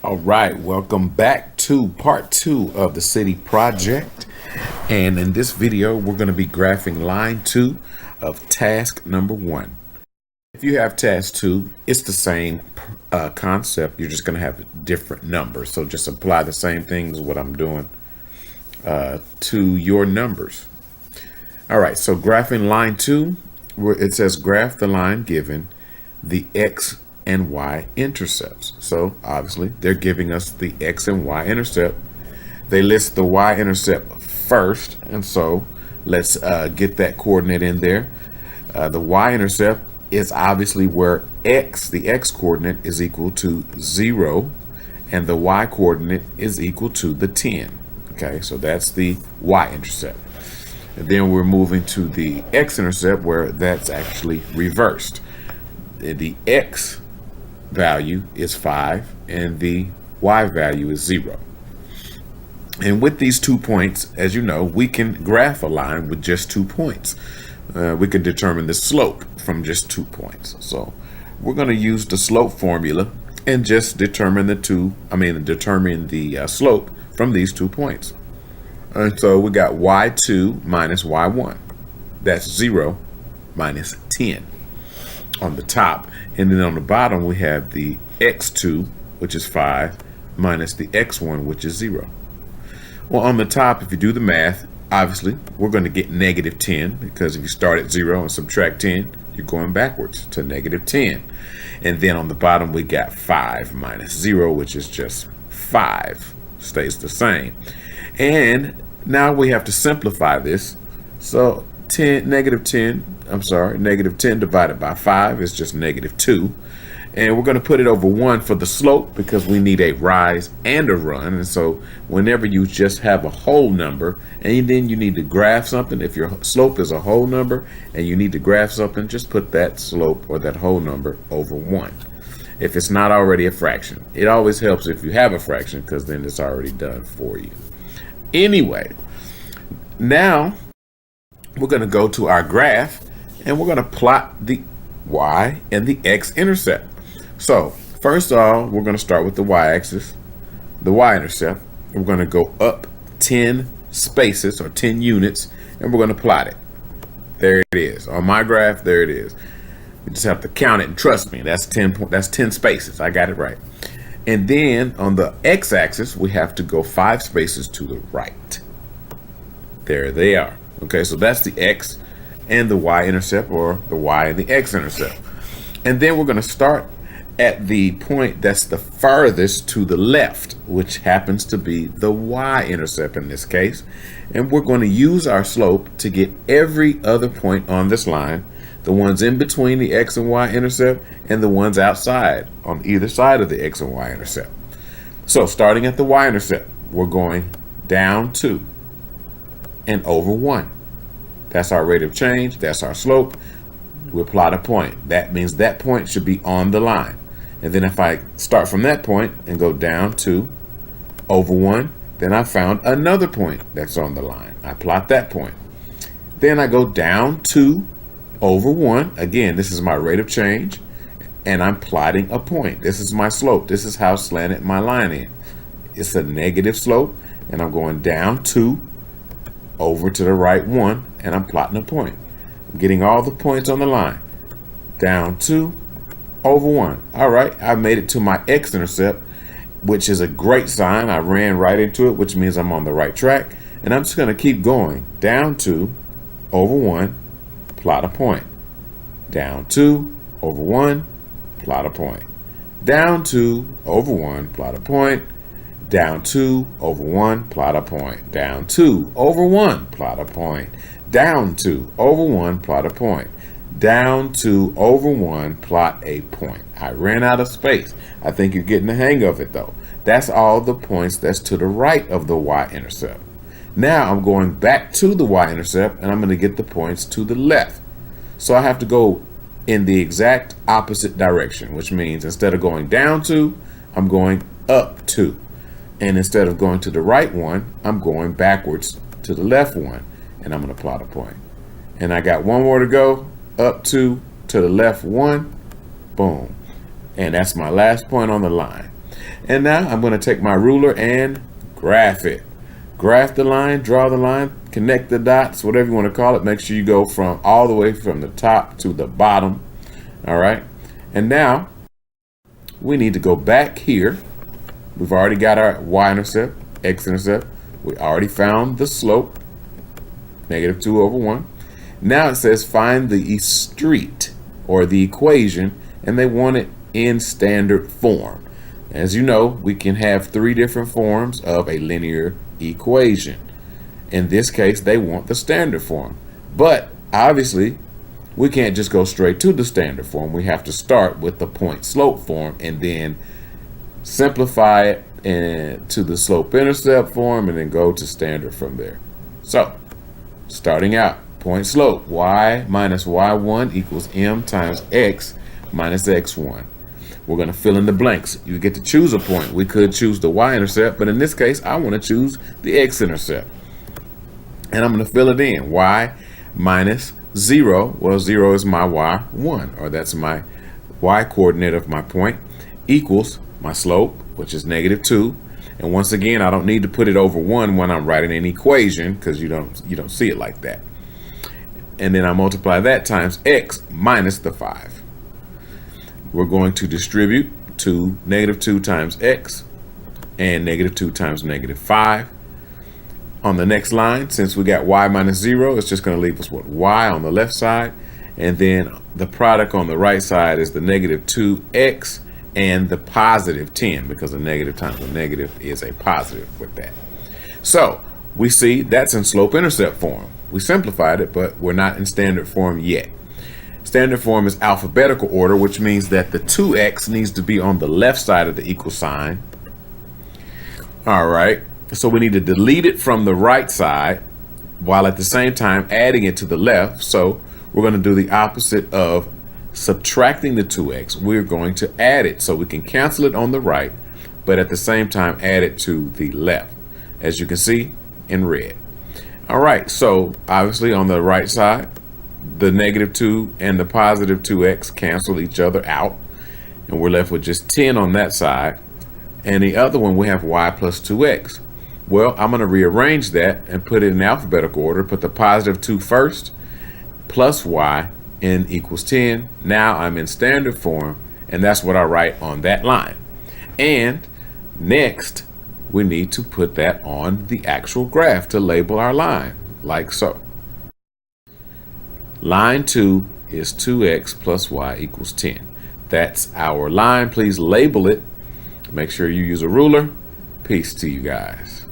All right, welcome back to part 2 of the city project. And in this video, we're going to be graphing line 2 of task number 1. If you have task 2, it's the same concept. You're just going to have different numbers. So just apply the same things, what I'm doing, to your numbers. All right, so graphing line 2, where it says graph the line given the x and y intercepts. So obviously they're giving us the x and y intercept. They list the y intercept first, and so let's get that coordinate in there. The y intercept is obviously where the x coordinate is equal to 0 and the y coordinate is equal to the 10. Okay, so that's the y intercept. And then we're moving to the x-intercept where that's actually reversed. The x value is 5 and the y value is 0. And with these 2 points, as you know, we can graph a line with just 2 points. We can determine the slope from just 2 points. So we're going to use the slope formula and just determine the slope from these 2 points. And so we got y2 minus y1. That's 0 minus 10 on the top. And then on the bottom, we have the x2, which is 5, minus the x1, which is 0. Well, on the top, if you do the math, obviously, we're going to get negative 10, because if you start at 0 and subtract 10, you're going backwards to negative 10. And then on the bottom, we got 5 minus 0, which is just 5. Stays the same. And now we have to simplify this. So negative 10 divided by 5 is just negative 2. And we're going to put it over 1 for the slope because we need a rise and a run. And so whenever you just have a whole number and then you need to graph something, if your slope is a whole number and you need to graph something, just put that slope or that whole number over 1. If it's not already a fraction. It always helps if you have a fraction because then it's already done for you. Anyway, now we're going to go to our graph and we're going to plot the y and the x-intercept. So first of all, we're going to start with the y-axis, the y-intercept. We're going to go up 10 spaces or 10 units and we're going to plot it. There it is. On my graph, there it is. You just have to count it and trust me, that's 10 spaces. I got it right. And then on the x-axis, we have to go 5 spaces to the right. There they are. Okay, so that's the x and the y-intercept, or the y and the x-intercept. And then we're going to start at the point that's the farthest to the left, which happens to be the y-intercept in this case. And we're going to use our slope to get every other point on this line, the ones in between the x and y-intercept and the ones outside on either side of the x and y-intercept. So starting at the y-intercept, we're going down 2 and over 1. That's our rate of change. That's our slope. We'll plot a point. That means that point should be on the line. And then if I start from that point and go down 2 over 1, then I found another point that's on the line. I plot that point. Then I go down 2 over 1. Again, this is my rate of change, and I'm plotting a point. This is my slope. This is how slanted my line is. It's a negative slope, and I'm going down 2 over to the right 1, and I'm plotting a point. I'm getting all the points on the line. Down 2 over 1. All right, I made it to my x-intercept, which is a great sign. I ran right into it, which means I'm on the right track. And I'm just going to keep going. Down 2 over 1, plot a point. Down 2 over 1, plot a point. Down 2 over 1, plot a point. Down 2 over 1, plot a point. Down 2 over 1, plot a point. Down 2 over 1, plot a point. Down 2 over 1, plot a point. I ran out of space. I think you're getting the hang of it though. That's all the points that's to the right of the y-intercept. Now I'm going back to the y-intercept and I'm going to get the points to the left. So I have to go in the exact opposite direction, which means instead of going down 2, I'm going up 2. And instead of going to the right 1, I'm going backwards to the left 1. And I'm going to plot a point. And I got one more to go, up 2 to the left 1, boom. And that's my last point on the line. And now I'm going to take my ruler and graph it. Graph the line, draw the line, connect the dots, whatever you want to call it. Make sure you go from all the way from the top to the bottom. All right. And now we need to go back here. We've already got our y-intercept, x-intercept. We already found the slope, -2/1. Now it says find the street or the equation, and they want it in standard form. As you know, we can have 3 different forms of a linear equation. In this case, they want the standard form. But obviously, we can't just go straight to the standard form. We have to start with the point slope form and then simplify it to the slope intercept form and then go to standard from there. So, starting out, point slope, y minus y1 equals m times x minus x1. We're going to fill in the blanks. You get to choose a point. We could choose the y-intercept, but in this case, I want to choose the x-intercept. And I'm going to fill it in. Y minus 0, well, 0 is my y1, or that's my y-coordinate of my point, equals my slope, which is -2. And once again, I don't need to put it over 1 when I'm writing an equation, because you don't see it like that. And then I multiply that times x minus the 5. We're going to distribute to -2 times x and -2 times -5. On the next line, since we got y minus 0, it's just going to leave us with y on the left side. And then the product on the right side is the -2x and the positive 10, because a negative times a negative is a positive with that. So we see that's in slope-intercept form. We simplified it, but we're not in standard form yet. Standard form is alphabetical order, which means that the 2x needs to be on the left side of the equal sign. All right, so we need to delete it from the right side while at the same time adding it to the left. So we're going to do the opposite of subtracting the 2x. We're going to add it, so we can cancel it on the right, but at the same time add it to the left, as you can see in red. All right, so obviously on the right side, the -2 and the positive 2x cancel each other out, and we're left with just 10 on that side. And the other one, we have y plus 2x. Well, I'm going to rearrange that and put it in alphabetical order. Put the positive 2 first, plus y, n equals 10. Now I'm in standard form, and that's what I write on that line. And next, we need to put that on the actual graph to label our line, like so. Line 2 is 2x plus y equals 10. That's our line. Please label it. Make sure you use a ruler. Peace to you guys.